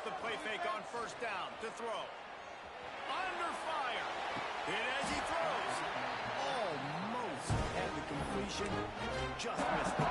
the play fake on first down to throw. Under fire. Hit as he throws. Almost had the completion. Just missed it.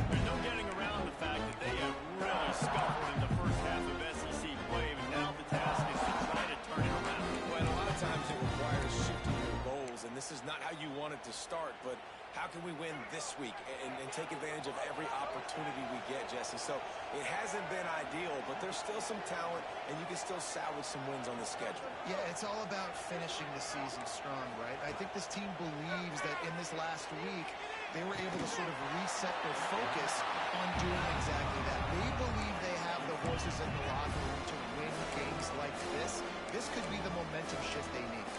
There's no getting around the fact that they have really scuffled in the first half of SEC play. But now the task is to try to turn it around. Well, a lot of times it requires shifting your goals, and this is not how you want it to start, but how can we win this week and take advantage of every opportunity we get, Jesse? So it hasn't been ideal, but there's still some talent, and you can still salvage some wins on the schedule. Yeah, it's all about finishing the season strong, right? I think this team believes that in this last week, they were able to sort of reset their focus on doing exactly that. They believe they have the horses in the locker room to win games like this. This could be the momentum shift they need.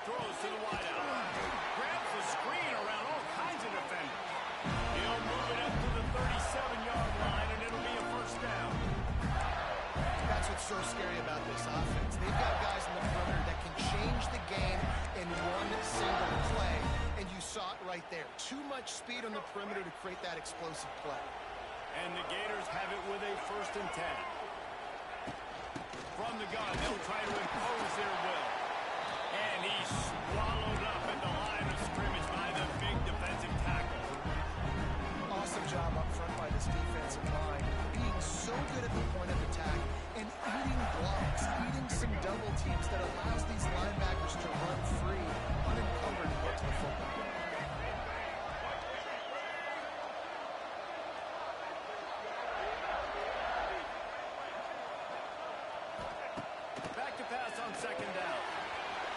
Throws to the wideout. Grabs the screen around all kinds of defenders. He'll move it up to the 37-yard line, and it'll be a first down. That's what's so scary about this offense. They've got guys in the perimeter that can change the game in one single play, and you saw it right there. Too much speed on the perimeter to create that explosive play. And the Gators have it with a 1st and 10. From the gun, they'll try to impose their will. And he's swallowed up at the line of scrimmage by the big defensive tackle. Awesome job up front by this defensive line, being so good at the point of attack and eating blocks, eating some double teams that allows these linebackers to run free, unencumbered and get to the football. Back to pass on 2nd down.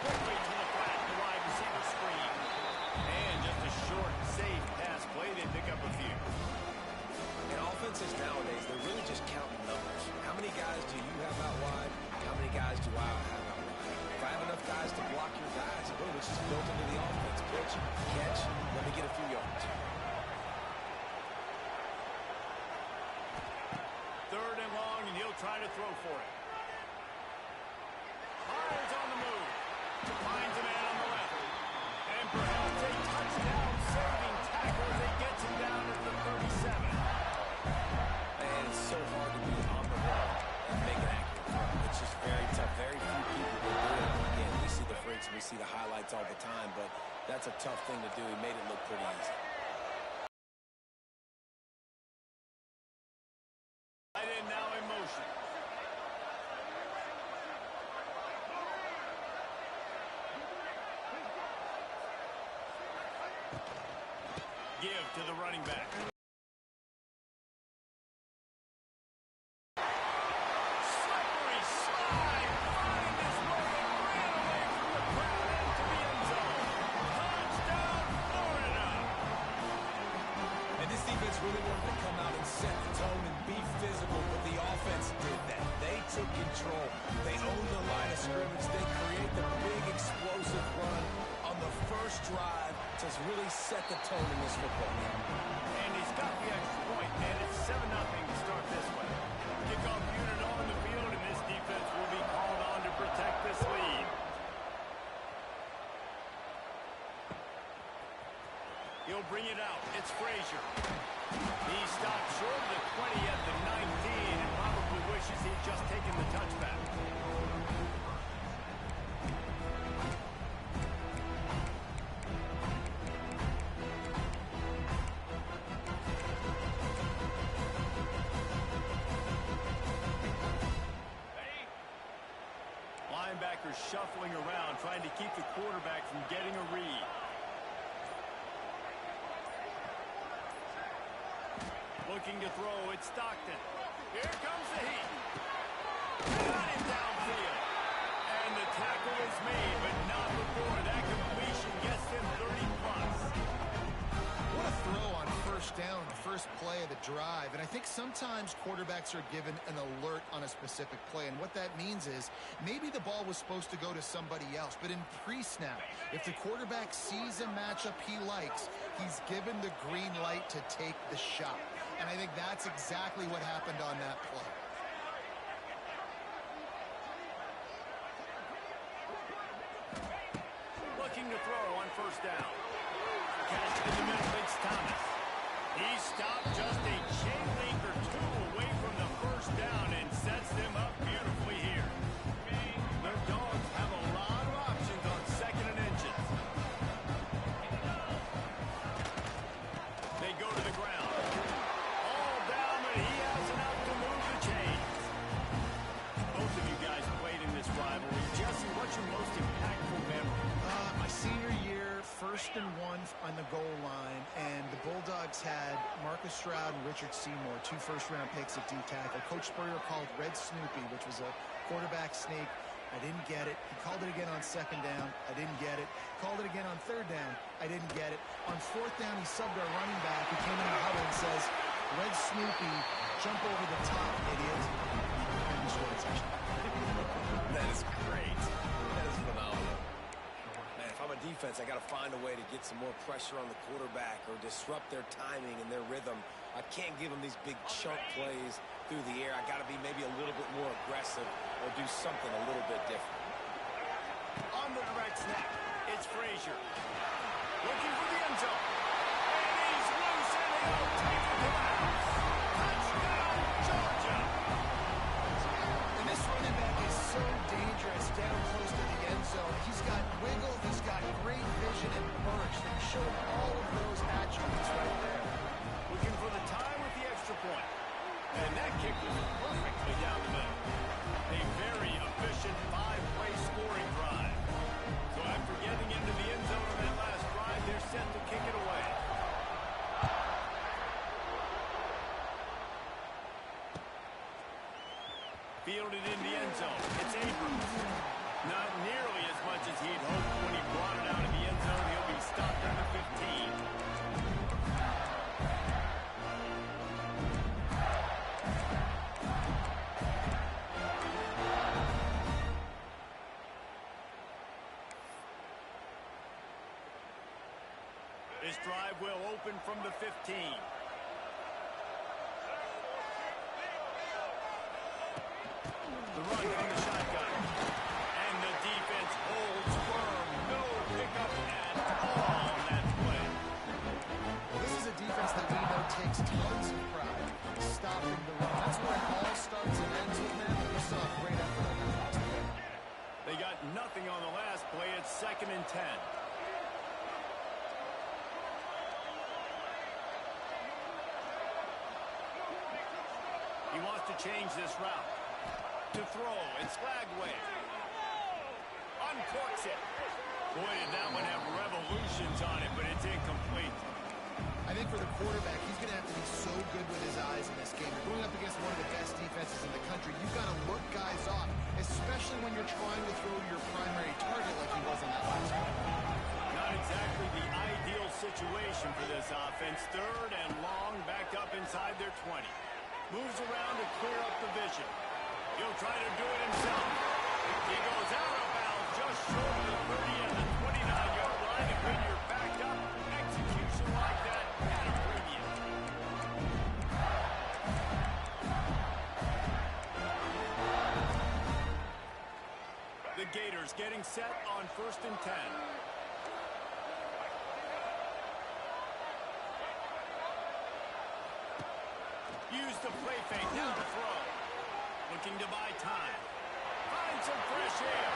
Quickly to the flat, the wide receiver screen. And just a short, safe pass play. They pick up a few. And offenses nowadays, they're really just counting numbers. How many guys do you have out wide? How many guys do I have out wide? If I have enough guys to block your guys, boom, it's just built into the offense. Pitch, catch, let me get a few yards. 3rd and long, and he'll try to throw for it. Fires on the move. Finds a man on the left. And perhaps a touchdown-saving tackle as he gets him down at the 37. And it's so hard to be on the ball and make an accurate throw. It's just very tough. Very few people will do it. Again, we see the freaks and we see the highlights all the time, but that's a tough thing to do. He made it look pretty easy. Tight end now in motion. Give to the running back. Slippery slide. Find his way and ran away from the crowd into the end zone. Touchdown, Florida. And this defense really wanted to come out and set the tone and be physical, but the offense did that. They took control. They owned the line of scrimmage. They create the big explosive run on the first drive to really set the tone in this football game. And he's got the extra point, and it's 7-0 to start this one. Kickoff unit on the field, and this defense will be called on to protect this lead. He'll bring it out. It's Frazier. He stopped short of the 20 at the 19 and probably wishes he'd just taken the touchback. Linebackers shuffling around, trying to keep the quarterback from getting a read. Looking to throw, it's Stockton. Here comes the heat. Got him downfield. And the tackle is made, but not before that completion gets him 30+. What a throw on 1st down. The first first play of the drive, and I think sometimes quarterbacks are given an alert on a specific play, and what that means is maybe the ball was supposed to go to somebody else, but in pre-snap, if the quarterback sees a matchup he likes, he's given the green light to take the shot, and I think that's exactly what happened on that play. Looking to throw on first down. Catch in the middle, makes Thomas. He stopped just a chain link or two away from the first down and sets them up beautifully here. The Dogs have a lot of options on second and inches. They go to the ground. All down, but he has enough to move the chains. Both of you guys played in this rivalry. Jesse, what's your most impactful memory? My senior year, 1st and 1 on the goal line, and the Bulldogs had Marcus Stroud and Richard Seymour, 2 first-round picks at D-tackle. Coach Spurrier called Red Snoopy, which was a quarterback sneak. I didn't get it. He called it again on 2nd down. I didn't get it. Called it again on 3rd down. I didn't get it. On 4th down, he subbed our running back. He came in the huddle and says, Red Snoopy, jump over the top, idiot. And he scored a touchdown. That is great. That is phenomenal. Man, if I'm a defense, I got to find a way to get some more pressure on the quarterback or disrupt their timing and their rhythm. I can't give them these big chunk plays through the air. I got to be maybe a little bit more aggressive or do something a little bit different. On the direct snap, it's Frazier. Looking for the end zone. And he's loose and he'll take it to the house. Touchdown, Georgia. And this running back is so dangerous down close to the end zone. He's got wiggle, he's got great vision and burst, and he showed all of those attributes right there. Looking for the tie with the extra point. And that kick was perfectly down the middle. A very efficient 5-play scoring drive. So after getting into the end zone on that last drive, they're set to kick it away. Fielded in the end zone. It's Abrams. Not nearly as much as he'd hoped when he brought it out of the end zone. He'll be stopped at the 15. This drive will open from the 15. The run from the shotgun. And the defense holds firm. No pickup at all on that play. Well, this is a defense that we know takes tons of pride stopping the run. That's where it all starts and ends with them. You saw a great effort on that last play. They got nothing on the last play. It's 2nd and 10. He wants to change this route. To throw, it's Lagway. Uncorks it. Boy, did that one have revolutions on it, but it's incomplete. I think for the quarterback, he's going to have to be so good with his eyes in this game. You're going up against one of the best defenses in the country. You've got to look guys off, especially when you're trying to throw to your primary target like he was on that last one. Not exactly the ideal situation for this offense. 3rd and long, back up inside their 20. Moves around to clear up the vision. He'll try to do it himself. He goes out of bounds just short of the 30 and the 29-yard line. And when you're backed up, execution like that at a premium. The Gators getting set on 1st and 10. Use the play fake, now to throw. Looking to buy time. Find some fresh air.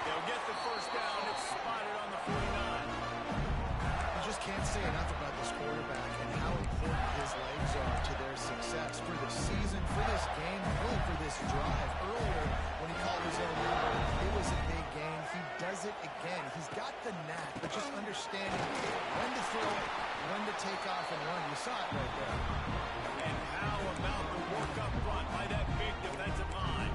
They'll get the first down. It's spotted on the 49. You just can't say enough about this quarterback and how important his legs are to their success for the season, for this game, really for this drive. Earlier, when he called his own number, it was a big game. He does it again. He's got the knack, but just understanding when to throw it, when to take off and run. You saw it right there. And how about the work up front by that big defensive line?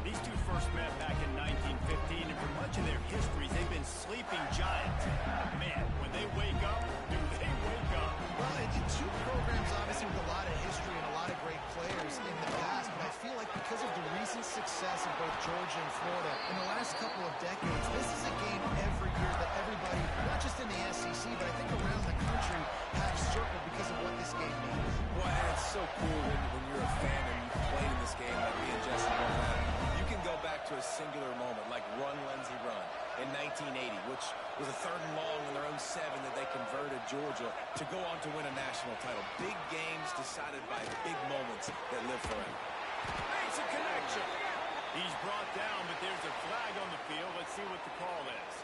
These two first met back in 1915, and for much of their histories, they've been sleeping giants. Man, when they wake up, do they wake up? 1980, which was a 3rd and long on their own 7 that they converted Georgia to go on to win a national title. Big games decided by big moments that live forever. Makes a connection. He's brought down, but there's a flag on the field. Let's see what the call is.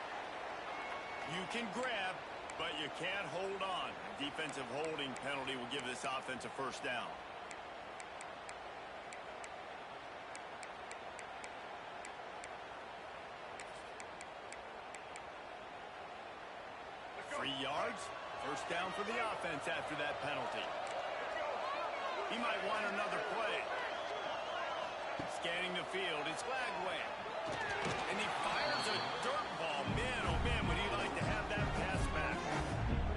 You can grab, but you can't hold on. A defensive holding penalty will give this offense a first down. 3 yards. First down for the offense after that penalty. He might want another play. Scanning the field. It's Flagway. And he fires a dirt ball. Man, oh man, would he like to have that pass back.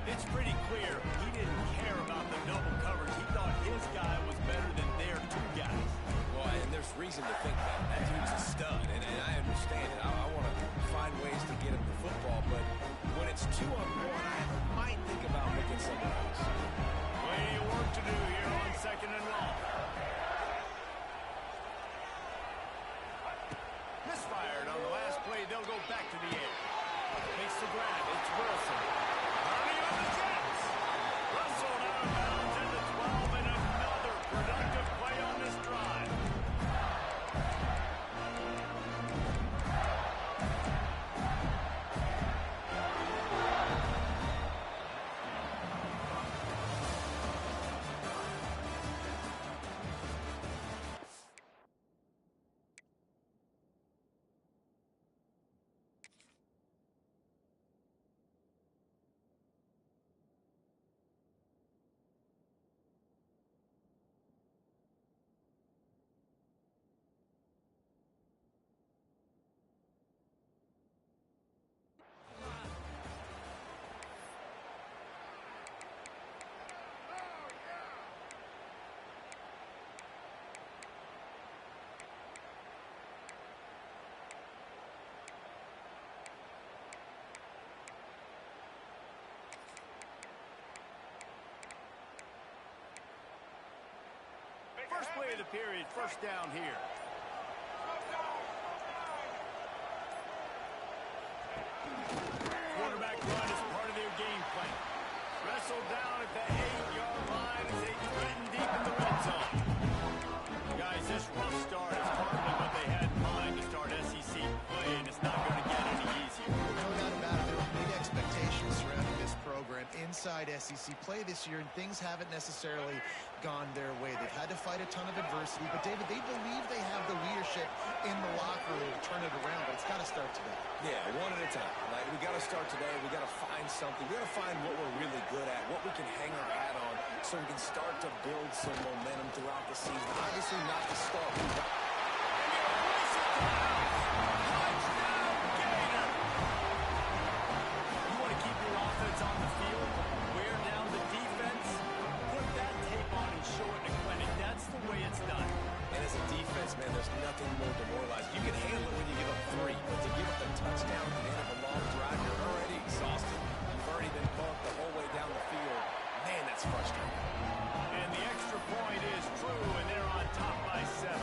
It's pretty clear he didn't care about the double coverage. He thought his guy was better than their 2 guys. Well, and there's reason to think that. That dude's a stud, and I understand it. I want to find ways to get him the football, but when it's 2-on-1, I might think about looking somewhere else. Plenty of work to do here on 2nd and long. Misfired on the last play. They'll go back to the air. Makes the grab. It's Wilson. Running on the Jets. Russell out of bounds at the 12, and another productive play on this drive. First play of the period, first down here. Quarterback run is part of their game plan. Wrestled down at the 8-yard line as they threaten deep in the red zone. Guys, this rough start is partly what they had in mind to start SEC play, and it's not going to get any easier. No doubt about it. There were big expectations surrounding this program inside SEC play this year, and things haven't necessarily gone their way. They've had to fight a ton of adversity, but David, they believe they have the leadership in the locker room to turn it around, but it's got to start today. Yeah, one at a time. Like, we got to start today. We got to find something. We got to find what we're really good at, what we can hang our hat on, so we can start to build some momentum throughout the season. Obviously, not to start. You want to keep your offense on the field, wear down the defense, put that tape on and show it to clinic. That's the way it's done. And as a defense, man, there's nothing more demoralizing. You can handle it when you give up 3, but to give up the touchdown at the end of a long drive, you're already exhausted. You've already been bumped the whole way down the field. Man, that's frustrating. And the extra point is true, and they're on top by 7.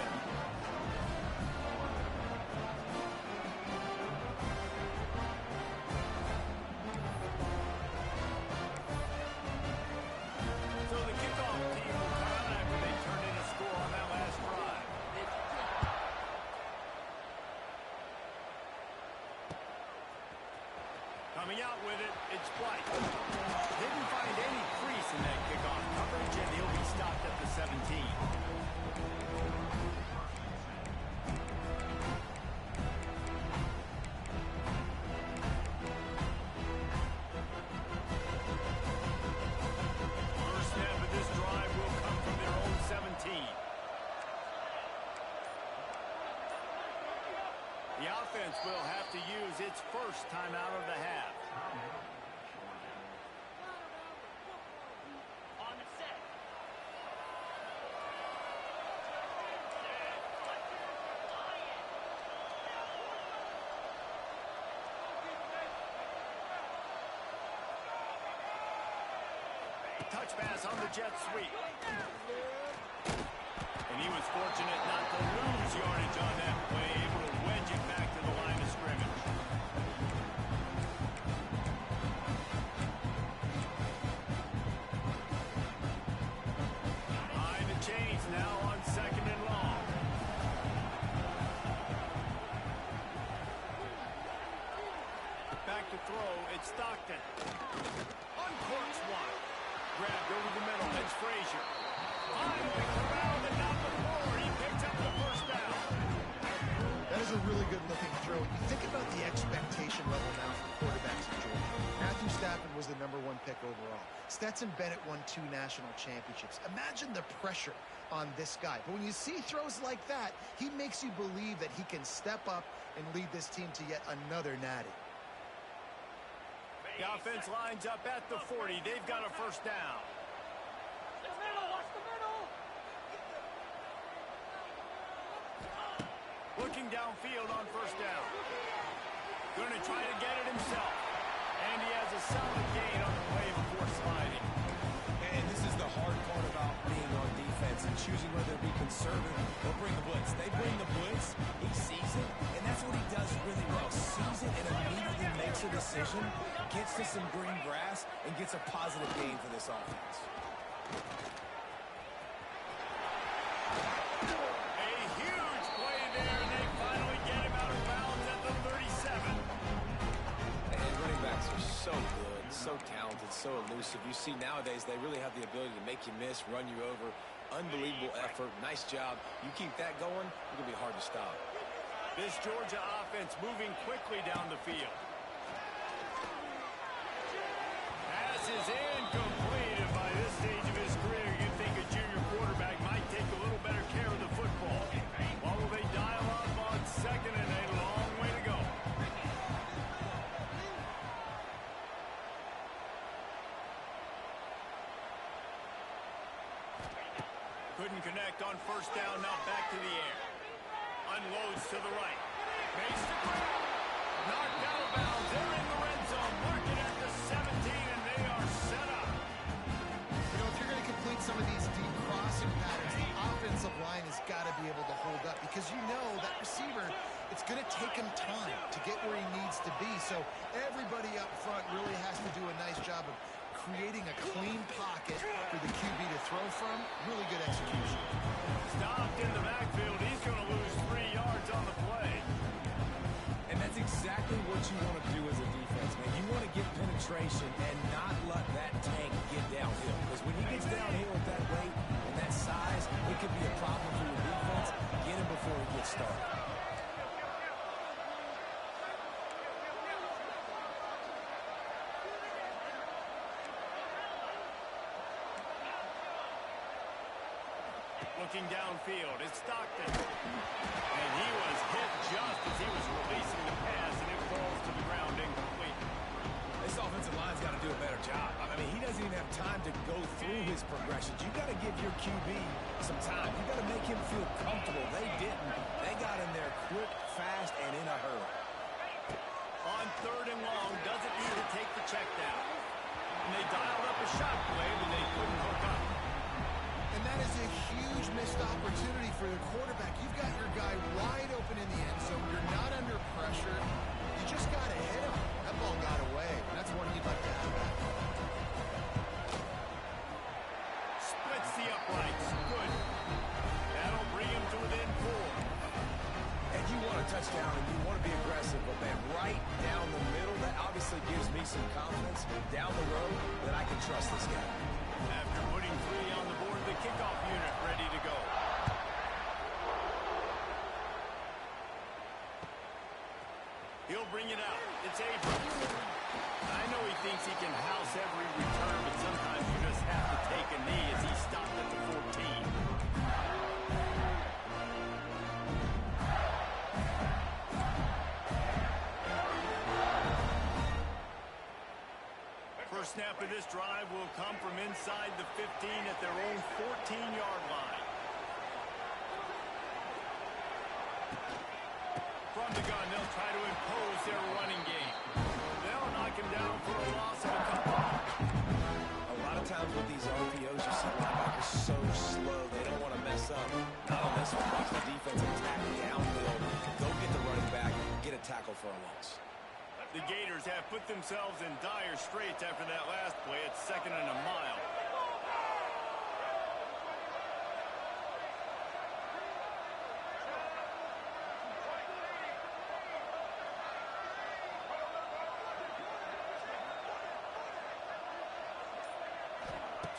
So the kickoff team will come out after they turn in a score on that last drive. Coming out with it, it's White. Didn't find any crease in that kickoff coverage, and he'll be stopped at the 17. First snap of this drive will come from their own 17. The offense will have to use its first timeout of the half. On the set. Touch pass on the jet sweep. And he was fortunate not to lose yardage on that play, able to wedge it back to the line of scrimmage. back to throw. It's Stockton. Uncorks one. Grabbed over the middle. It's Frazier. Finally corralled and not before. He picks up the first down. That is a really good-looking throw. You think about the expectation level now for quarterbacks in Georgia. Matthew Stafford was the #1 pick overall. Stetson Bennett won 2 national championships. Imagine the pressure on this guy. But when you see throws like that, he makes you believe that he can step up and lead this team to yet another natty. The offense lines up at the 40. They've got a first down. Looking downfield on first down. Going to try to get it himself. And he has a solid gain on the play before sliding. And this is the hard part about being on defense and choosing whether to be conservative or bring the blitz. They bring the blitz, he sees it, and that's what he does really well. Sees it and immediately makes a decision, gets to some green grass, and gets a positive gain for this offense. A huge play there, and they finally get him out of bounds at the 37. And running backs are so good, so talented, so elusive. You see nowadays they really have the ability to make you miss, run you over. Unbelievable effort. Nice job. You keep that going, it's going to be hard to stop. This Georgia offense moving quickly down the field. Pass is incomplete, and by this stage of his career, you'd think a junior quarterback might take a little better care of the football. While will they dial up on second and a long way to go? Couldn't connect on first down, now back to the air. Unloads to the right. Makes the grab. Knocked out of bounds. They're in the red zone. Mark it at the 17, and they are set up. You know, if you're going to complete some of these deep crossing patterns, the offensive line has got to be able to hold up because you know that receiver, it's going to take him time to get where he needs to be. So everybody up front really has to do a nice job of creating a clean pocket for the QB to throw from. Really good execution. Stopped in the backfield. He's going to lose 3 yards on the play. And that's exactly what you want to do as a defense, man. You want to get penetration and not let that tank get downhill. Because when he gets downhill with that weight and that size, it could be a problem for your defense. Get him before he gets started. Looking downfield, it's Stockton. And he was hit just as he was releasing the pass, and it falls to the ground incomplete. This offensive line's got to do a better job. I mean, he doesn't even have time to go through his progressions. You got to give your QB some time. You got to make him feel comfortable. They didn't. They got in there quick, fast, and in a hurry. On third and long, doesn't need to take the check down. And they dialed up a shot play, but they couldn't hook up. And that is a huge missed opportunity for the quarterback. You've got your guy wide open in the end zone. You're not under pressure. You just got to hit him. That ball got away. And that's one you'd like to have back. Splits the uprights. Good. That'll bring him to within 4. And you want a touchdown and you want to be aggressive, but man, right down the middle, that obviously gives me some confidence down the road that I can trust this guy. After putting 3 on the board, the kickoff unit ready to go. He'll bring it out. It's Abrams. I know he thinks he can house every return, but sometimes you just have to take a knee as he stopped at the 14. First snap of this drive will come from inside the 15 at their own 14-yard line. From the gun, they'll try to impose their running game. They'll knock him down for a loss of a couple. A lot of times with these RPOs, you see linebackers so slow, they don't want to mess up. Not on this one. Watch the defense attack downhill, go get the running back, get a tackle for a loss. The Gators have put themselves in dire straits after that last play. It's 2nd and a mile.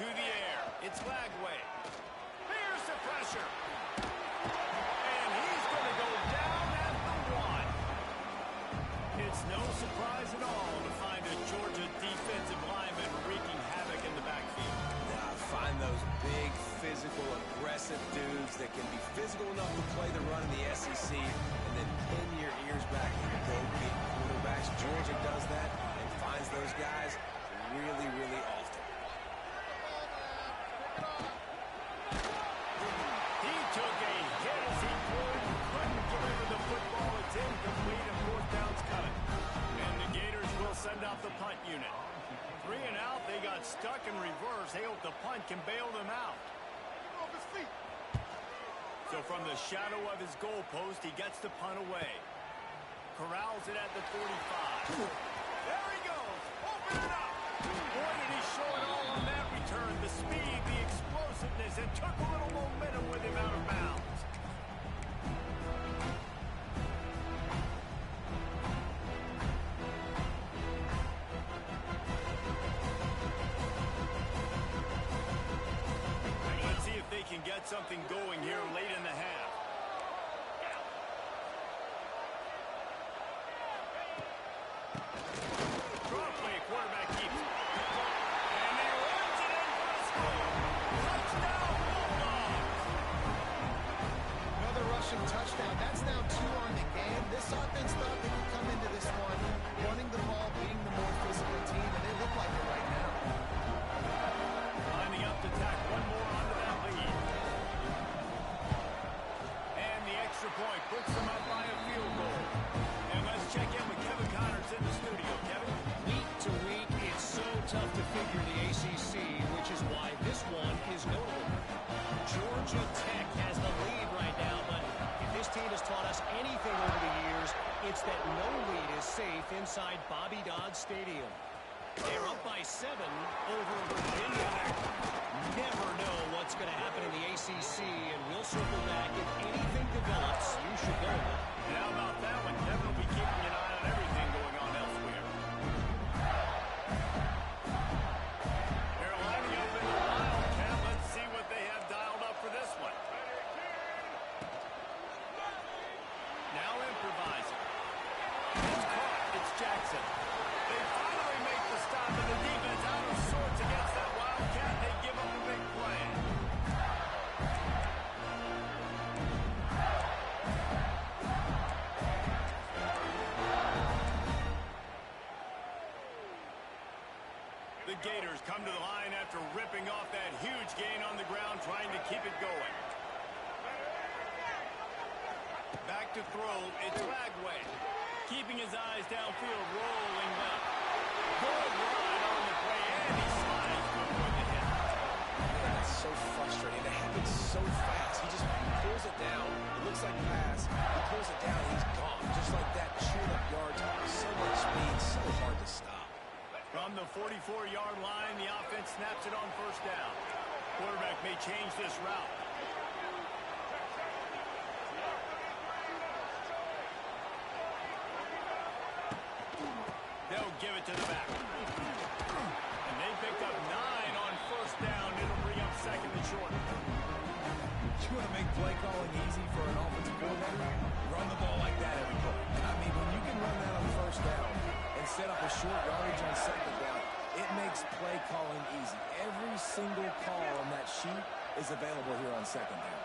to the air. It's Lagway. Here's the pressure. And he's going to go down at the one. It's no surprise at all to find a Georgia defensive lineman wreaking havoc in the backfield. Find those big, physical, aggressive dudes that can be physical enough to play the run in the SEC and then pin your ears back and go get quarterbacks. Georgia does that and finds those guys really, really often. He took a hit as he couldn't deliver the football. It's incomplete and fourth down's coming. And the Gators will send out the punt unit. 3 and out, they got stuck in reverse. They hope the punt can bail them out. So from the shadow of his goalpost, he gets the punt away. Corrals it at the 45. There he goes. Open it up. Boy, did he show it all on that return. The speed, the explosiveness, and took a little momentum with him out of bounds. Can get something going here late in the half. Draw play, quarterback keeps it. And he runs it in for a score. Touchdown, Bulldogs! Another rushing touchdown. That's now 2 on the game. This offense thought they could come into this one running the ball, being the more physical team, and they look like it right now. Lining up to tack one more onto that lead. Point puts them up by a field goal. And let's check in with Kevin Connors in the studio. Kevin? Week to week, it's so tough to figure the ACC, which is why this one is notable. Georgia Tech has the lead right now, but if this team has taught us anything over the years, it's that no lead is safe inside Bobby Dodd Stadium. They're up by 7 over Virginia. Never know what's going to happen in the ACC, and we'll circle back. If anything develops, you should know that. And how about that one? Kevin will be keeping an eye on everything going on elsewhere. They're lining up in the Wildcat. Let's see what they have dialed up for this one. Now improvising. It's caught. It's Jackson. They finally make the stop, and the defense out of sorts against that Wildcat. They give up a big play. The Gators come to the line after ripping off that huge gain on the ground, trying to keep it going. Back to throw. It's Lagway. Keeping his eyes downfield, rolling left. Good run on the play, and he slides before the hit. That's so frustrating. It happens so fast. He just pulls it down. It looks like pass. He pulls it down. He's gone. Just like that, chewed up yard time. So much speed, so hard to stop. From the 44-yard line, the offense snaps it on first down. Quarterback may change this route. They'll give it to the back. And they picked up 9 on first down. It'll bring up second and short. You want to make play calling easy for an offensive coordinator? Run the ball like that every play. I mean, when you can run that on first down and set up a short yardage on second down, it makes play calling easy. Every single call on that sheet is available here on second down.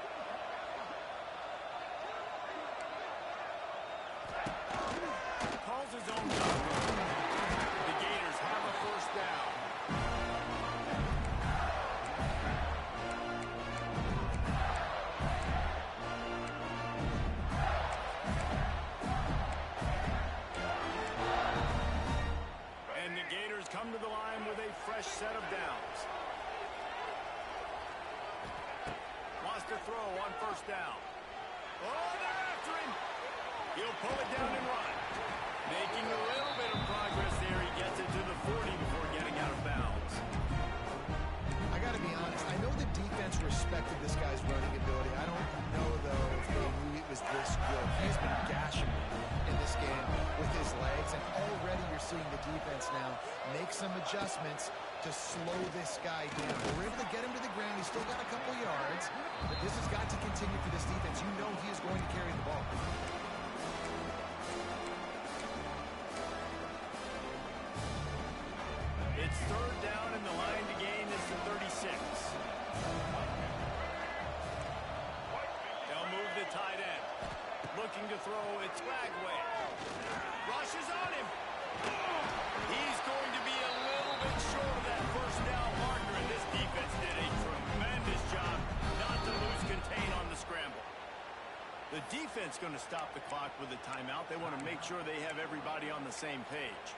Calls his own number. The Gators have a first down. And the Gators come to the line with a fresh set of downs. Wants to throw on first down. Oh, they're after him. He'll pull it down and run. Making a little bit of progress there. He gets it to the 40 before getting out of bounds. I got to be honest. I know the defense respected this guy's running ability. I don't know, though, if they knew it was this good. He's been gashing in this game with his legs, and already you're seeing the defense now make some adjustments to slow this guy down. They were able to get him to the ground. He's still got a couple yards, but this has got to continue for this defense. You know he is going to carry the ball. It's third down, and the line to gain is the 36. They'll move the tight end. Looking to throw, it's Bagway. Rushes on him. He's going to be a little bit short of that first down marker, and this defense did a tremendous job not to lose contain on the scramble. The defense going to stop the clock with a timeout. They want to make sure they have everybody on the same page.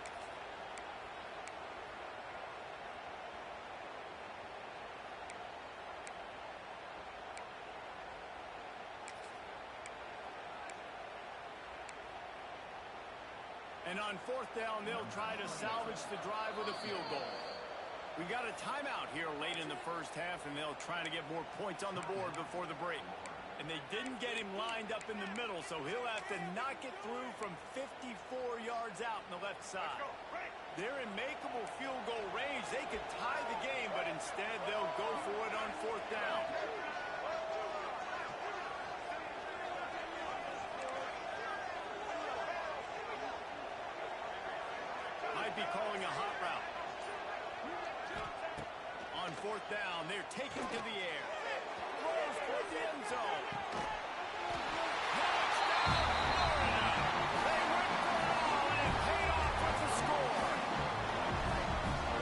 And on fourth down, they'll try to salvage the drive with a field goal. We got a timeout here late in the first half, and they'll try to get more points on the board before the break. And they didn't get him lined up in the middle, so he'll have to knock it through from 54 yards out on the left side. They're in makeable field goal range. They could tie the game, but instead they'll go for it on fourth down. Be calling a hot route. On fourth down, they're taken to the air. Throws for the end zone. Touchdown, Florida! They went for it all, and it paid off with the score.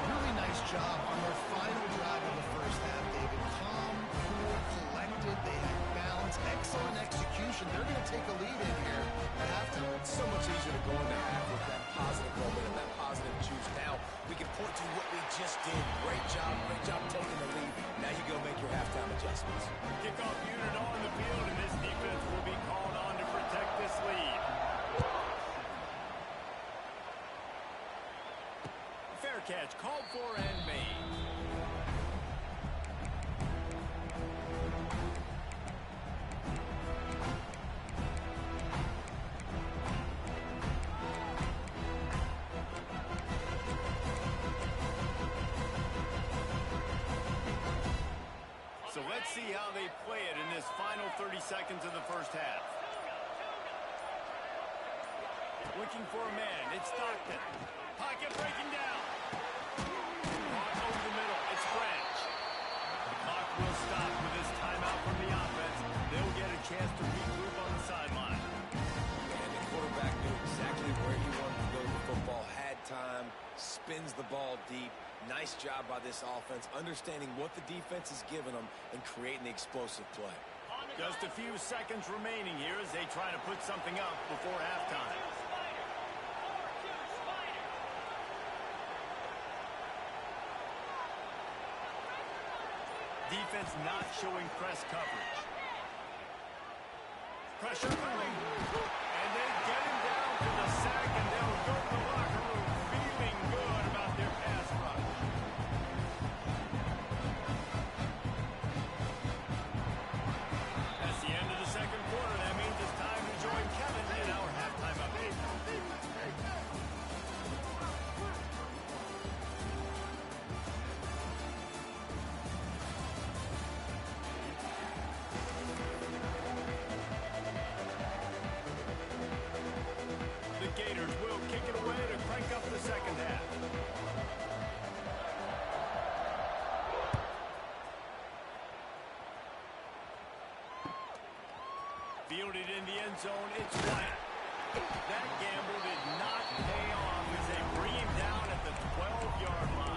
Really nice job on their final drive of the first half, David. Calm, cool, collected. They had balance, excellent execution. They're going to take a lead in here at halftime. It's so much easier to go into half with that positive momentum, that positive juice. Now we can point to what we just did. Great job taking the lead. Now you go make your halftime adjustments. Kickoff unit on the field, and this defense will be called on to protect this lead. Fair catch called for and made. So let's see how they play it in this final 30 seconds of the first half. Looking for a man. It's Stockton. Pocket breaking down. Over the middle. It's Branch. The clock will stop with this timeout from the offense. They'll get a chance to regroup on the sideline. And the quarterback knew exactly where he wanted to go with the football. Had time. Spins the ball deep. Nice job by this offense, understanding what the defense is giving them and creating the explosive play. Just a few seconds remaining here as they try to put something up before halftime. Defense not showing press coverage. Pressure coming. And they get him down to the sack, and they'll go to the locker room feeling good about their pass rush. That's the end of the second quarter. That means it's time to join Kevin in our halftime update. The Gators will kick it away to crank up the second half. Fielded in the end zone, it's Wyatt. That gamble did not pay off as they bring him down at the 12-yard line.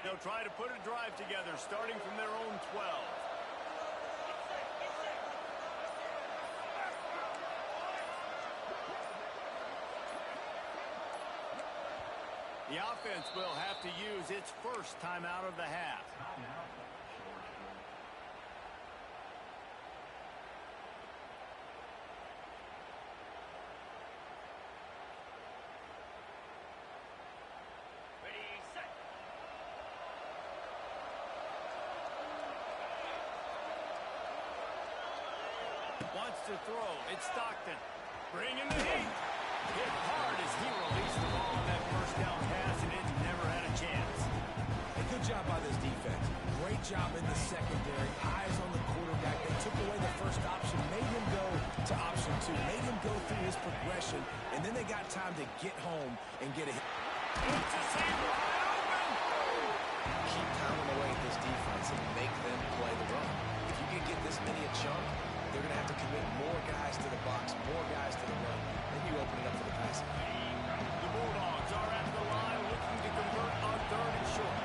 They'll try to put a drive together, starting from their own 12. The offense will have to use its first timeout of the half. wants to throw. It's Stockton. Bringing the heat. Hit hard as he released the ball on that first down pass, and it never had a chance. A good job by this defense. Great job in the secondary. Eyes on the quarterback. They took away the first option, made him go to option 2, made him go through his progression, and then they got time to get home and get a hit. It's a receiver wide open. Keep pounding away at this defense and make them play the run. If you can get this many a chunk, they're going to have to commit more guys to the box, more guys to the run. Then you open it up for the passing. The Bulldogs are at the line looking to convert on 3rd and short.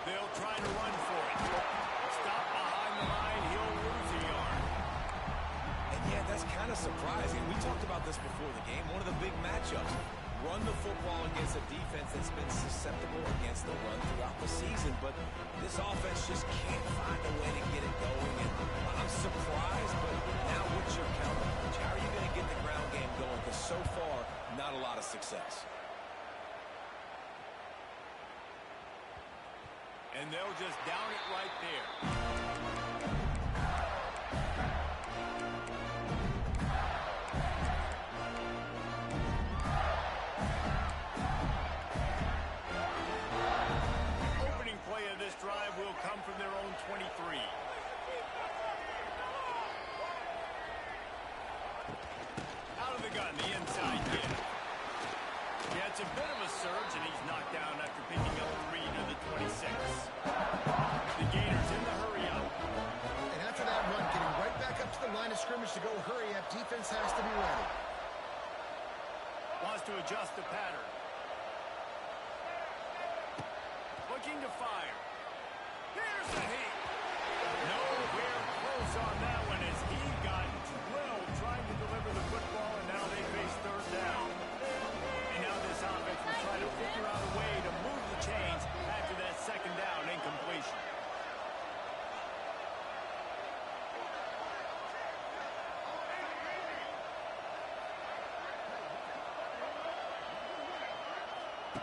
They'll try to run for it. Stop behind the line. He'll lose a yard. And yeah, that's kind of surprising. We talked about this before the game. One of the big matchups. Run the football against a defense that's been susceptible against the run throughout the season. But this offense just can't find a way to get it going. And I'm surprised, but now what's your counterpunch? How are you going to get the ground game going? Because so far, not a lot of success. And they'll just down it right there. Opening play of this drive will come from their own 23. Out of the gun, the inside hit. Yeah, it's a bit of a surge, and he's knocked down after picking up 3 to the 26. The Gators in the hurry-up. And after that run, getting right back up to the line of scrimmage to go hurry-up, defense has to be ready. Wants to adjust the pattern. Looking to fire. Here's the heat. Nowhere close on that one as he got drilled trying to deliver the football, and now they face 3rd down. And now this offense will try to figure out a way to move the chains after that 2nd down incompletion.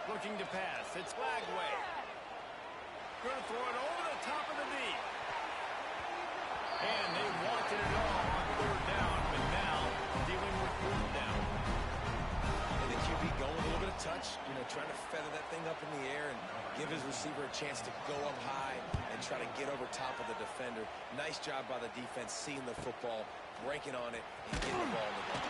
Looking to pass. It's Lagway. Going to throw it over the top of the knee. And they wanted it all on 3rd down, but now dealing with 4th down. And the QB going with a little bit of touch, trying to feather that thing up in the air and give his receiver a chance to go up high and try to get over top of the defender. Nice job by the defense, seeing the football, breaking on it, and getting the ball in the ball.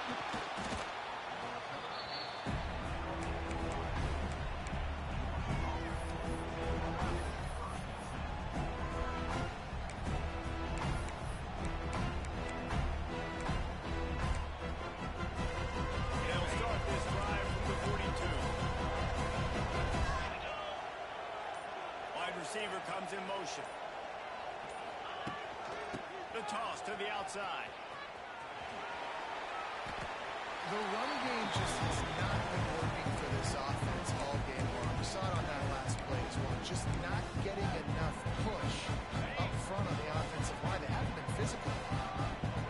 Receiver comes in motion. The toss to the outside. The run game just has not been working for this offense all game long. We saw it on that last play as well. Just not getting enough push up front on the offensive line. They haven't been physical.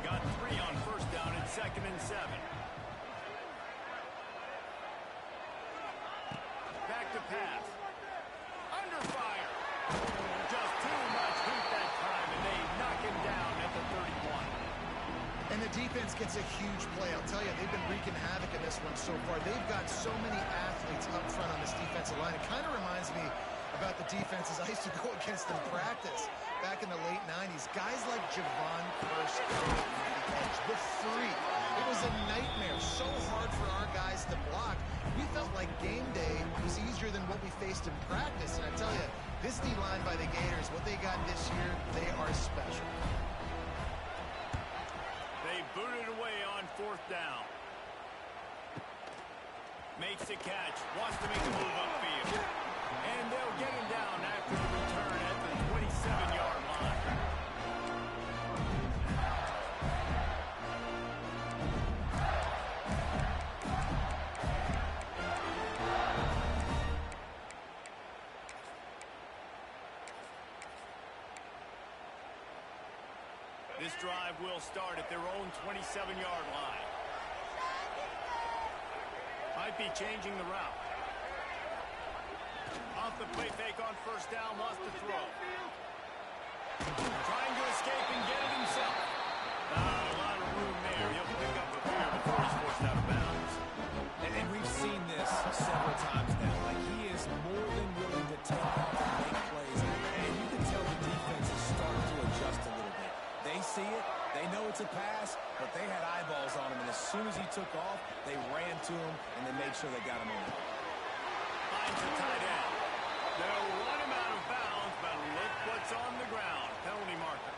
Got 3 on 1st down and 2nd and 7. Back to pass. Under fire. Just too much heat that time, and they knock him down at the 31. And the defense gets a huge play. I'll tell you, they've been wreaking havoc in this one so far. They've got so many athletes up front on this defensive line. It kind of reminds me about the defenses I used to go against in practice back in the late 90s. Guys like Javon Curse, the freak. It was a nightmare. So hard for our guys to block. We felt like game day was easier than what we faced in practice. And I tell you, this D-line by the Gators, what they got this year, they are special. They booted away on 4th down. Makes the catch. Wants to make a move upfield. And they'll get him down after the return at the 27-yard line. This drive will start at their own 27-yard line. Might be changing the route. Off off the play fake on first down, wants to throw. Trying to escape and get it himself. A lot of room there. He'll pick up a fear before he's forced out of bounds. And we've seen this several times now. Like, he is more than willing to take off and make plays. And you can tell the defense is starting to adjust a little bit. They see it. They know it's a pass, but they had eyeballs on him. And as soon as he took off, they ran to him, and they made sure they got him on. Finds the tight end. They'll run him out of bounds, but look what's on the ground. Penalty marker.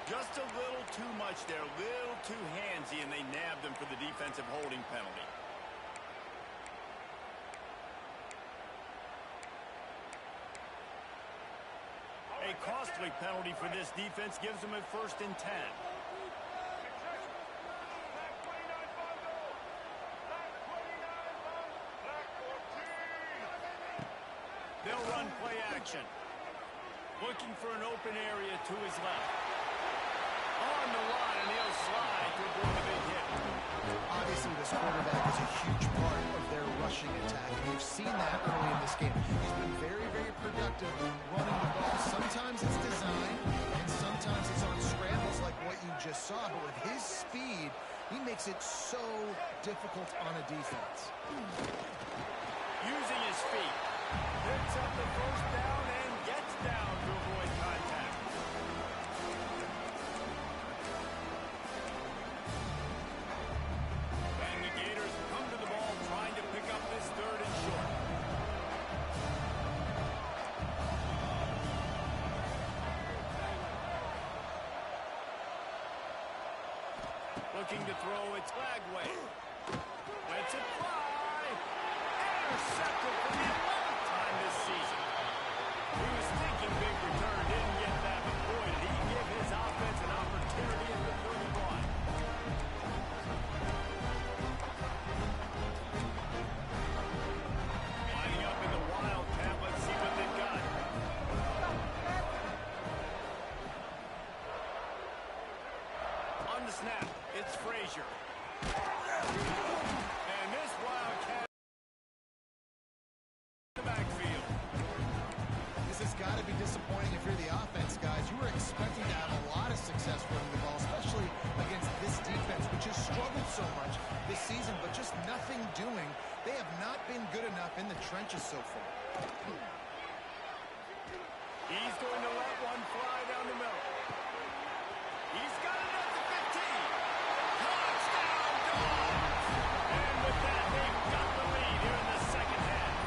Just a little too much there, a little too handsy, and they nabbed him for the defensive holding penalty. A costly penalty for this defense gives them a 1st and 10. They'll run play action. Looking for an open area to his left. On the line, and he'll slide to avoid the big hit. Obviously, this quarterback is a huge part of their rushing attack. And we've seen that early in this game. He's been very, very productive running the ball. Sometimes it's design, and sometimes it's on scrambles like what you just saw. But with his speed, he makes it so difficult on a defense. Using his feet. Picks up the first down and gets down to avoid contact. And the Gators come to the ball trying to pick up this 3rd and short. Looking to throw, it's Lagway. Let's it fly. Intercepted for the 11th time this season. He was thinking big return, didn't get that, but boy, did he give his offense an opportunity at the 31. Lining up in the Wildcat, let's see what they've got. On the snap, it's Frazier. And this Wildcat in the backfield. This has got to be disappointing if you're the offense, guys. You were expecting to have a lot of success running the ball, especially against this defense, which has struggled so much this season, but just nothing doing. They have not been good enough in the trenches so far. He's going to let one fly down the middle. He's got it at the 15. Touchdown, Dogs! And with that, they've got the lead here in the second half.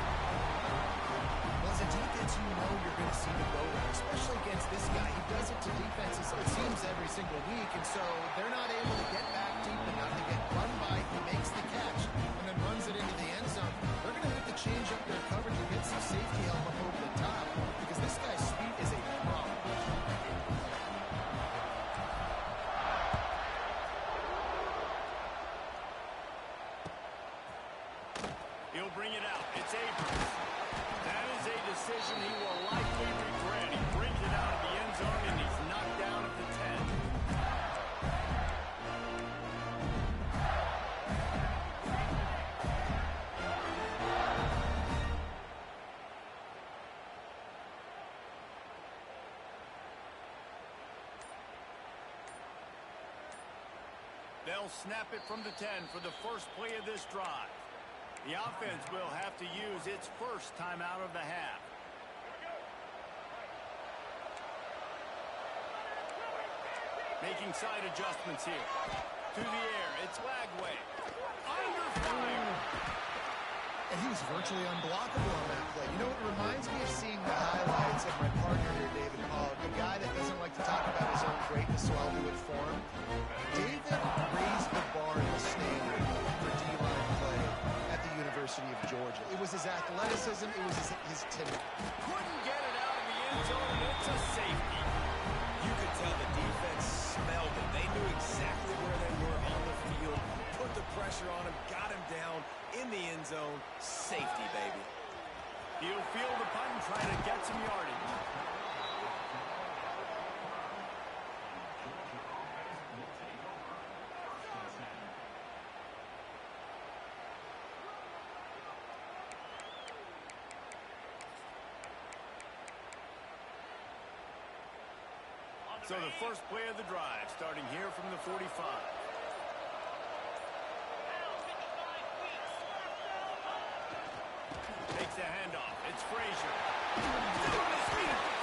Well, as a defense, you know you're going to see the go there, especially against this guy. He does it to defenses, it seems, every single week, and so they're not able to get back deep enough to get run by. He makes the catch and then runs it into the end zone. They're going to have to change up their coverage and get some safety help up over the top because this guy's speed is a problem. He'll bring it out. It's Abrams. That is a decision he will likely regret. He brings it out of the end zone, and he's knocked down at the 10. They'll snap it from the 10 for the first play of this drive. The offense will have to use its first timeout of the half. Making side adjustments here. To the air, it's Lagway. Under fire. And he was virtually unblockable on that play. You know, it reminds me of seeing the highlights of my partner here, David Hogg, the guy that doesn't like to talk about his own greatness, so I'll do it for him. David raised the bar in the standard for D-line play at the University of Georgia. It was his athleticism, it was his timid. Couldn't get it out of the end zone, and it's a safety. You could tell the defense smelled it. They knew exactly where they were on the field, put the pressure on him, got him down in the end zone. Safety, baby. He'll field the punt and try to get some yardage. So the first play of the drive, starting here from the 45. Takes the handoff. It's Frazier. Down his feet at the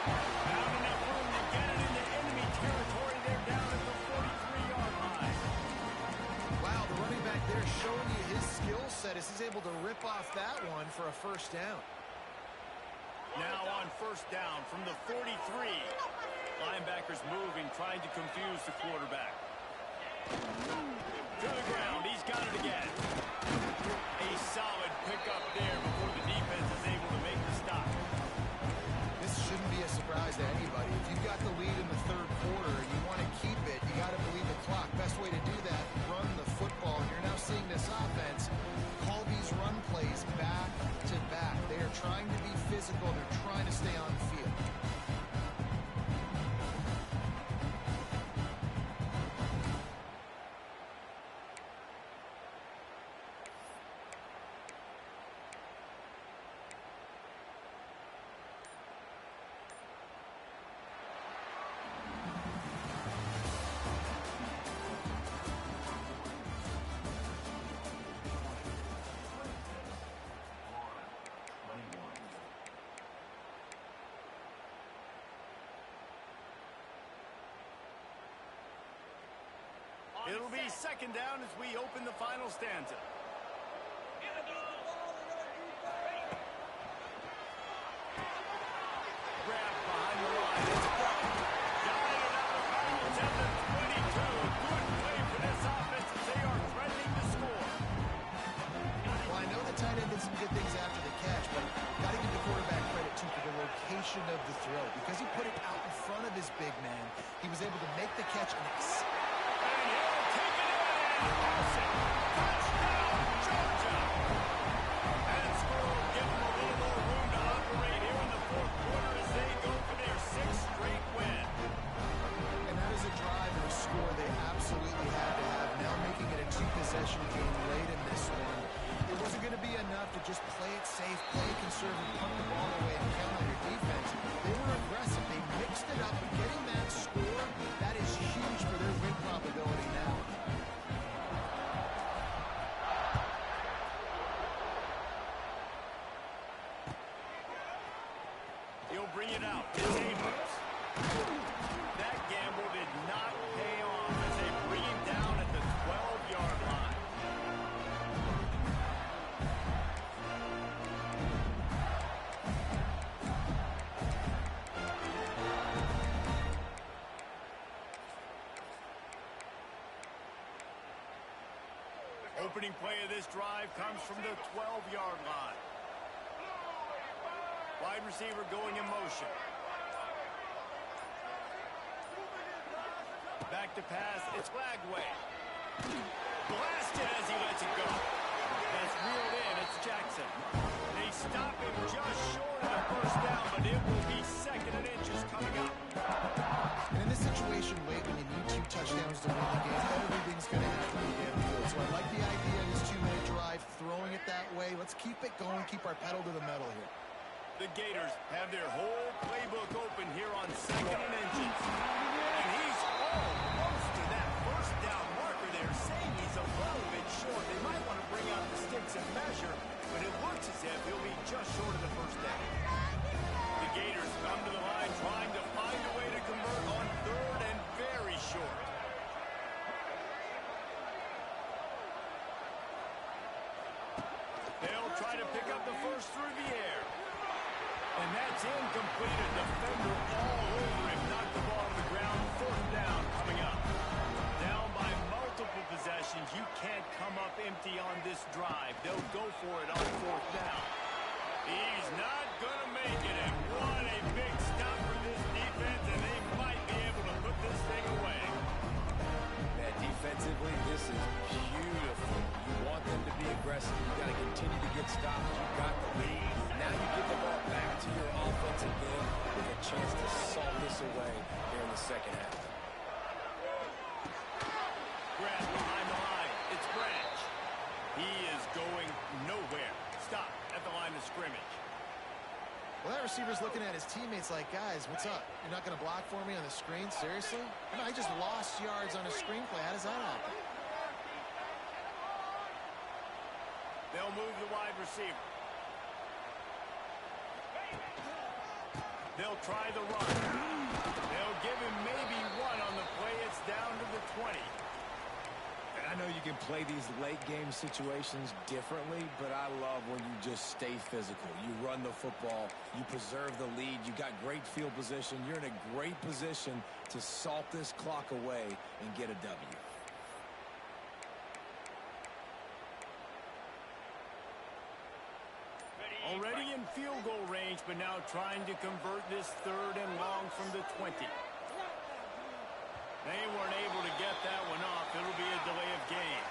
45. Found enough room to get it into enemy territory. They're down at the 43-yard line. Wow, the running back there showing you his skill set as he's able to rip off that one for a first down. Now on first down from the 43. Linebackers moving, trying to confuse the quarterback. To the ground. He's got it again. A solid pickup there before the defense is able to make the stop. This shouldn't be a surprise to anybody. If you've got the lead in the third quarter and you want to keep it, you got to believe the clock. Best way to do that, run the football. And you're now seeing this offense call these run plays back to back. They are trying to be physical. They're trying to stay on the field. It'll be second down as we open the final stanza. Grab behind the line. It's Brown. Got it out of bounds at the 22. Good play for this offense as they are threatening to score. Well, I know the tight end did some good things after the catch, but got to give the quarterback credit, too, for the location of the throw. Because he put it out in front of his big man, he was able to make the catch and Touchdown, Georgia! And score will give them a little more room to operate here in the fourth quarter as they go for their sixth straight win. And that is a drive and a score they absolutely had to have. Now making it a two-possession game late in this one. It wasn't going to be enough to just play it safe, play it conservative, punt the ball away, and count on your defense. They were aggressive. They mixed it up. Getting that score, that is huge for their win probability now. He'll bring it out. It's Abrams. That gamble did not pay off as they bring him down at the 12-yard line. Opening play of this drive comes from the 12-yard line. Wide receiver going in motion. Back to pass. It's Lagway. Blasted as he lets it go. That's reeled in. It's Jackson. They stop him just short of the first down, but it will be second and inches coming up. And in this situation, late when you need 2 touchdowns to win the game, everything's going to have to be downfield. So I like the idea of this 2-minute drive, throwing it that way. Let's keep it going, keep our pedal to the metal here. The Gators have their whole playbook open here on second and inches. And he's almost to that first down marker there, saying he's a little bit short. They might want to bring out the sticks and measure, but it looks as if he'll be just short of the first down. The Gators come to the line trying to find a way to convert on third and very short. They'll try to pick up the first through the air. And that's incomplete. A defender all over him. Knocked the ball to the ground. Fourth down coming up. Down by multiple possessions. You can't come up empty on this drive. They'll go for it on fourth down. He's not going to make it. And what a big stop for this defense. And they might be able to put this thing away. Man, defensively, this is beautiful. You want them to be aggressive. You've got to continue to get stops. You've got the lead. Now you get the ball back to your offensive game with a chance to salt this away here in the second half. Grab behind the line. It's Branch. He is going nowhere. Stop at the line of scrimmage. Well, that receiver's looking at his teammates like, guys, what's up? You're not going to block for me on the screen? Seriously? I just lost yards on a screenplay. How does that happen? They'll move the wide receiver. They'll try the run. They'll give him maybe one on the play. It's down to the 20. I know you can play these late game situations differently, but I love when you just stay physical. You run the football, you preserve the lead, you got great field position, you're in a great position to salt this clock away and get a W. Already in field goal range, but now trying to convert this 3rd and long from the 20. They weren't able to get that one off. It'll be a delay of game.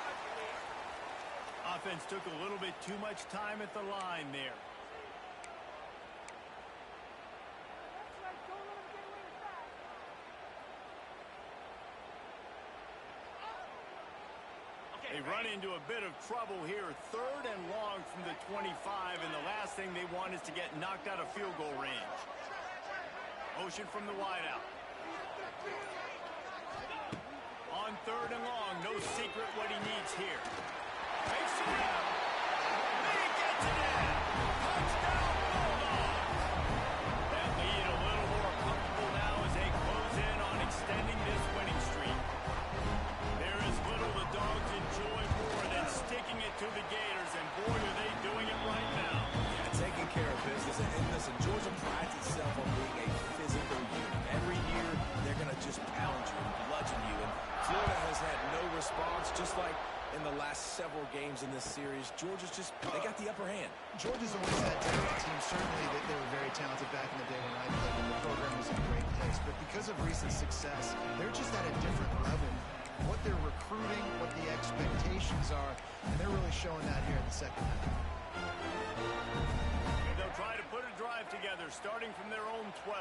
Offense took a little bit too much time at the line there. They run into a bit of trouble here. 3rd and long from the 25, and the last thing they want is to get knocked out of field goal range. Motion from the wideout. On 3rd and long, no secret what he needs here. Makes it out. He gets it in. Touchdown, Bulldogs. That lead a little more comfortable now as they close in on extending this winning streak. There is little the Dogs enjoy more than sticking it to the Gators, and boy, are they doing it right now. Yeah, taking care of business. And listen, Georgia prides itself on being a physical unit. Every year, they're going to just pound you and bludgeon you. And Florida has had no response, just like in the last several games in this series. Georgia's just, they got the upper hand. Georgia's always had talented teams. Certainly they were very talented back in the day when I played, and the program was in a great place. But because of recent success, they're just at a different level. What they're recruiting, what the expectations are, and they're really showing that here in the second half. They'll try to put a drive together, starting from their own 12.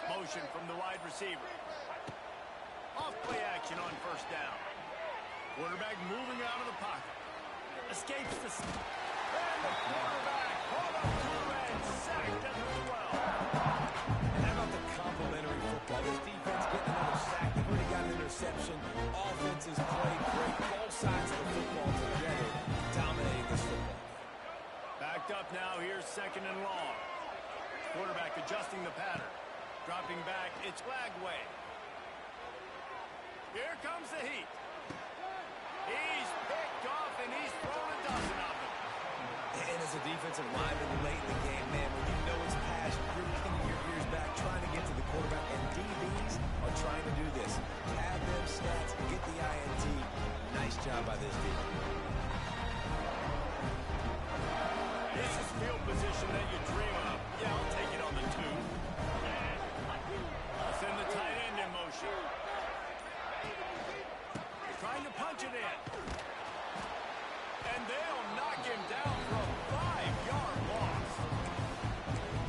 Motion from the wide receiver. Off play action on 1st down. Quarterback moving out of the pocket. Escapes the... And the quarterback pulled up through and sacked at the 12. And how about the complimentary football? This defense getting another sack. They've already got an interception. Offense is played great. Both sides of the football together dominating this football. Backed up now. Here's 2nd and long. Quarterback adjusting the pattern. Dropping back, it's Lagway. Here comes the heat. He's picked off, and he's thrown a dozen of them. And as a defensive lineman late in the game, man, when you know it's pass, you're pinning your ears back, trying to get to the quarterback, and DBs are trying to do this. Have them stats, get the INT. Nice job by this defense. This is field position that you dream of. Yeah, I'll take it on the 2. Send the tight end in motion. Trying to punch it in. And they'll knock him down for a 5-yard loss.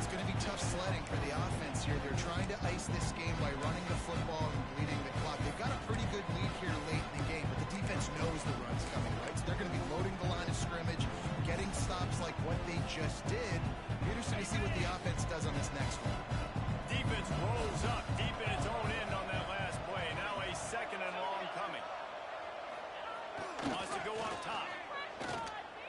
It's going to be tough sledding for the offense here. They're trying to ice this game by running the football and bleeding the clock. They've got a pretty good lead here late in the game, but the defense knows the run's coming, right? So they're going to be loading the line of scrimmage, getting stops like what they just did. Be interesting to see what the offense does on this next one. Defense rolls up deep in its own end on that last play. Now a 2nd and long coming. Wants to go up top.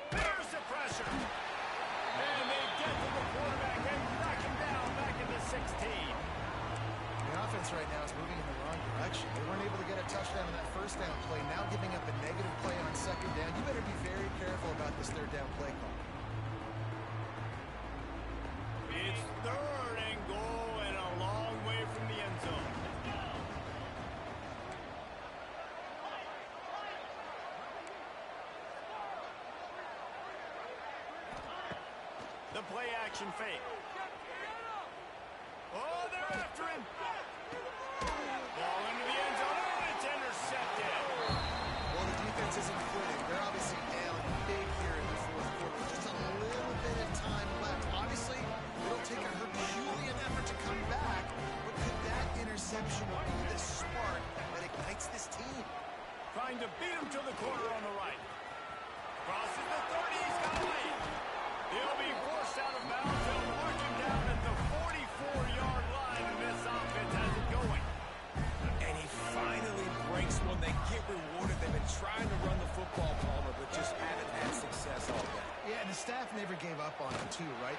There's the pressure. And they get to the quarterback and knock him down back in the 16. The offense right now is moving in the wrong direction. They weren't able to get a touchdown on that 1st down play. Now giving up a negative play on 2nd down. You better be very careful about this 3rd down play call. It's 3rd and goal and a long way from the end zone. The play action fake. Oh, they're after him. Ball into the end zone, and it's intercepted. Well, the defense isn't quitting. They're obviously down big here in the 4th quarter. Just a little bit of time left. Obviously, it'll take a Herculean effort to come back, but could that interception be the spark that ignites this team? Trying to beat him to the corner on the right. Crosses the 30. too, right?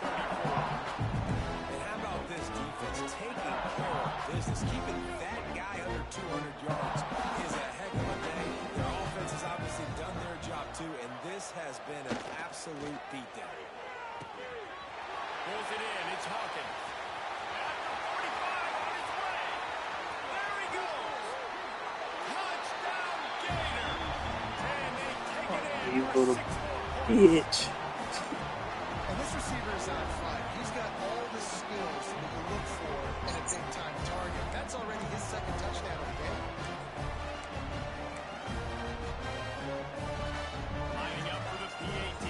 And how about this defense taking care of business, keeping that guy under 200 yards is a heck of a day. Their offense has obviously done their job too, and this has been an absolute beatdown. Pulls it in. It's Hawkins. At the 45 on his way. There he goes. Touchdown Gator. And they take it in for little 6 more points. bitch. And this receiver is on fire. He's got all the skills that you look for in a big-time target. That's already his second touchdown of the game. Lining up for the PAT.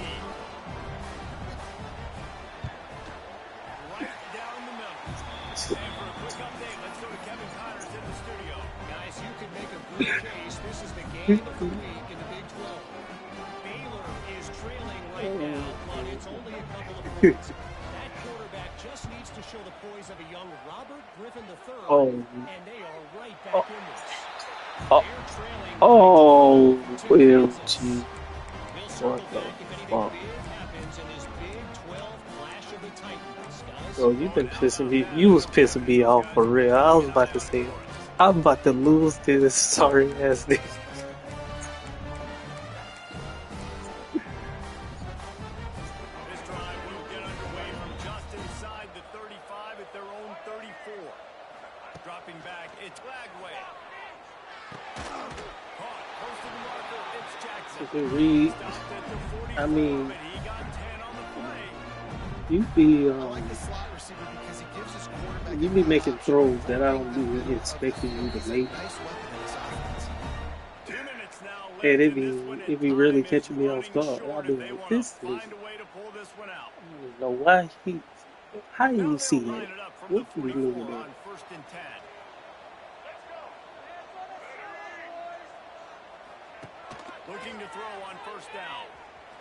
Right down the middle. And for a quick update, let's go to Kevin Connors in the studio. Guys, you can make a good case. This is the game of the week in the Big 12. Baylor is trailing right now, but it's only a couple of points. That quarterback just needs to show the poise of a young Robert Griffin III, Oh. and they are right back in this. Oh. They're trailing Oh, 22 well, Kansas. gee. We'll circle What the back if anything fuck? big happens in this Big 12 clash of the Titans, guys. Bro, you been pissing me. You was pissing me off for real. I was about to say, I'm about to lose this sorry ass nigga. This drive will get underway from just inside the 35 at their own 34. Dropping back, it's Lagway. Caught, close to the marker, it's Jackson. You can read. Stopped at the 44, I mean, but he got 10 on the play. you be I like the slot receiver because he gives his quarterback you be making throws that I don't be expecting you to make. nice weapon in this offense. 2 minutes now left And in this one, and it be really time is catching me off running guard. short I'll if be they like, wanna this nigga. find a way to pull this one out. I don't know why how Now you they'll see line that? it up from What the you 44 looking on at? 1st and 10. Looking to throw on 1st down.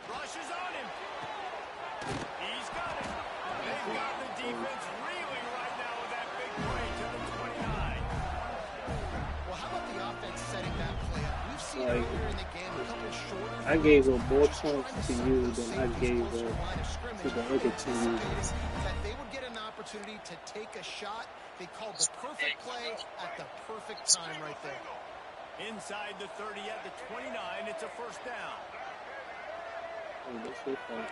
Rushes on him. He's got it. They've got the defense reeling right now with that big play to the 29. Well, how about the offense setting that play up? We've seen Like, earlier in the game a couple shorter. I gave up more just trying points to suck you those than I safeties gave closer to up line of to scrimmage, the other team. anticipating that they would get an opportunity to take a shot. They called the perfect play at the perfect time right there. Inside the 30 at the 29, it's a 1st down. Oh, that's so funny.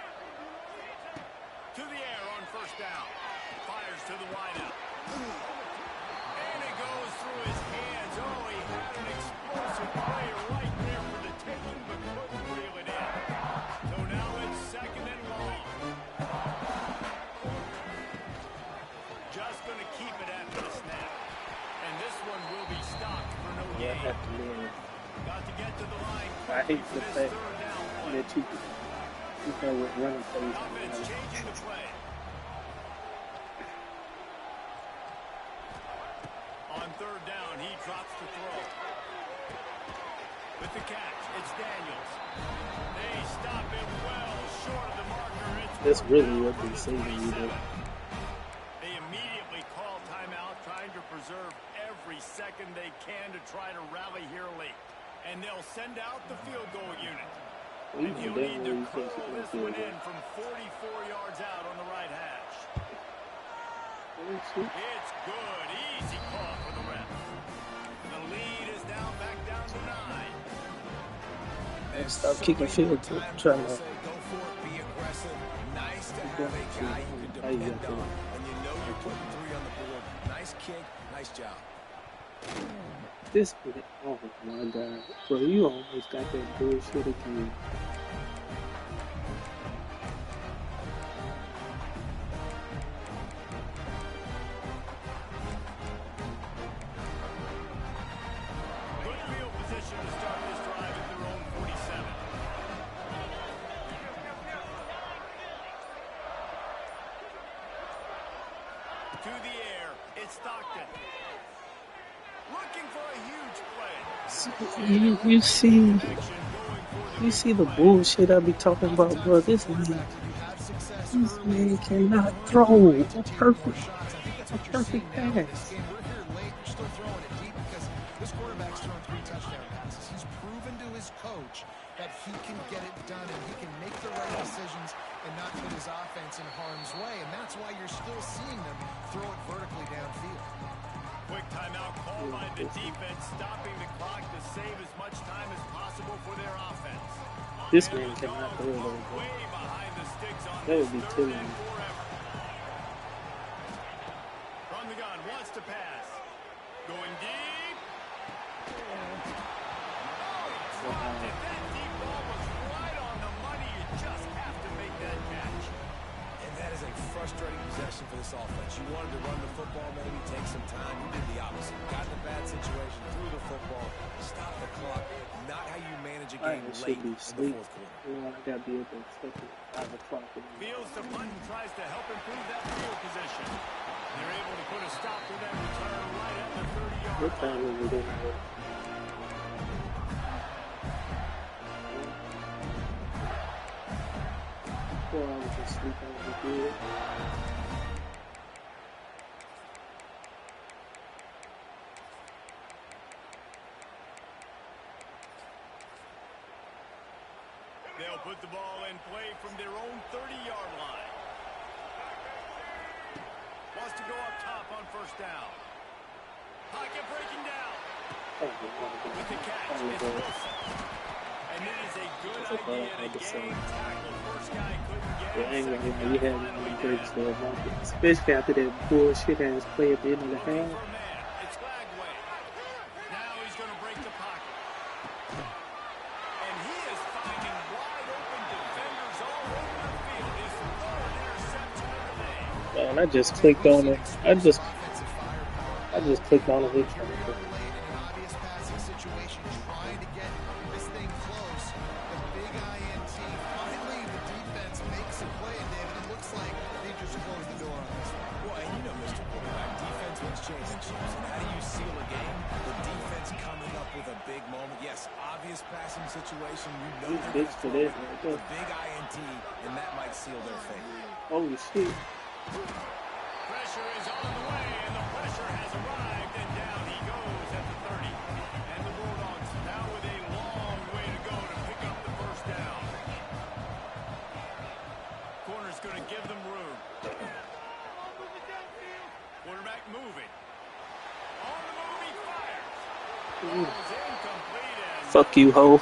To the air on 1st down. Fires to the wideout. And it goes through his hands. Oh, he had an explosive play right there for the taking, but couldn't reel it in. So now it's 2nd and long. Just going to keep it after the snap. And this one will be stopped for no Yeah, I gain. have to live. Got to get to the line I quickly hate for the this fact 3rd down play. that you know what running plays Offense are. changing the play. On 3rd down, he drops to throw. With the catch, it's Daniels. They stop him well short of the marker. It's That's really what down they for say the to you, 27. though. They immediately call timeout, trying to preserve every second they can to try to rally here late. And they'll send out the field goal unit. You And know he'll damn need well to you curl supposed to this do one in that. from 44 yards out on the right hash. Oh, shit. It's good. Easy call for the ref. The lead is now back down to 9. And stop kicking field goal. Trying to Say, go for it, be aggressive. Nice to go have a guy you can how you depend got on, that. and you know you're putting 3 on the board. Nice kick, nice job. This bit, oh my god. Bro, you almost got that bullshit again. Good field position to start this drive at their own 47. To the air, it's Stockton. Looking for a huge play. You see the bullshit I be talking about, bro. This man cannot throw a perfect pass. We're here late. You're still throwing it deep because this quarterback's thrown 3 touchdown passes. He's proven to his coach he can get it done and he can make the right decisions and not put his offense in harm's way. And that's why you're still seeing them throw it vertically downfield. Quick timeout called by the defense, stopping the clock to save as much time as possible for their offense. This man cannot throw it over. Way behind the sticks on That would be this killing third me. and forever. From the gun, wants to pass. Going deep. Oh, dropped it. That deep ball was right on the money. You just have to make that catch. And that is a frustrating possession for this offense. You wanted to run the football, maybe take some time. You did the opposite. Got in a bad situation, threw the football, stopped the clock. Not how you manage a game late in the fourth quarter. You know, I gotta be able to take it out of the clock. Fields the punt and tries to help improve that field position. They're able to put a stop to that return right at the 30-yard What time line. is it in there? Before I was asleep, I was good. They'll put the ball in play from their own 30-yard line. Wants to go up top on first down. Pocket breaking down. With the catch, it's Wilson. And it is a good idea to gain tackle. First guy couldn't get Yeah, I ain't it. gonna Second we guy had finally great did. stuff like it. Especially after that bullshit ass play at the end of the Looking half. for a man. It's Lagway. Now he's going to break the pocket. And he is finding wide open defenders all over the field. His third interception of the day. Man, I just clicked on it. I just clicked on it. You're late in an obvious passing situation, trying to get this thing close. The big INT. Finally, the defense makes a play, and David, it looks like they just closed the door on this one. Well, and you know, Mr. Quarterback, defense wins championships. And how do you seal a game? The defense coming up with a big moment. Yes, obvious passing situation. You know He's they're big going to for throw that it. right The there. big INT, and that might seal their fate. Holy shit. Pressure is on the way, and the pressure has arrived, and down he goes at the 30. And the Bulldogs now with a long way to go to pick up the first down. Corner's going to give them room. Quarterback moving. On the move, he fires. Ball's incomplete. And Fuck you, ho.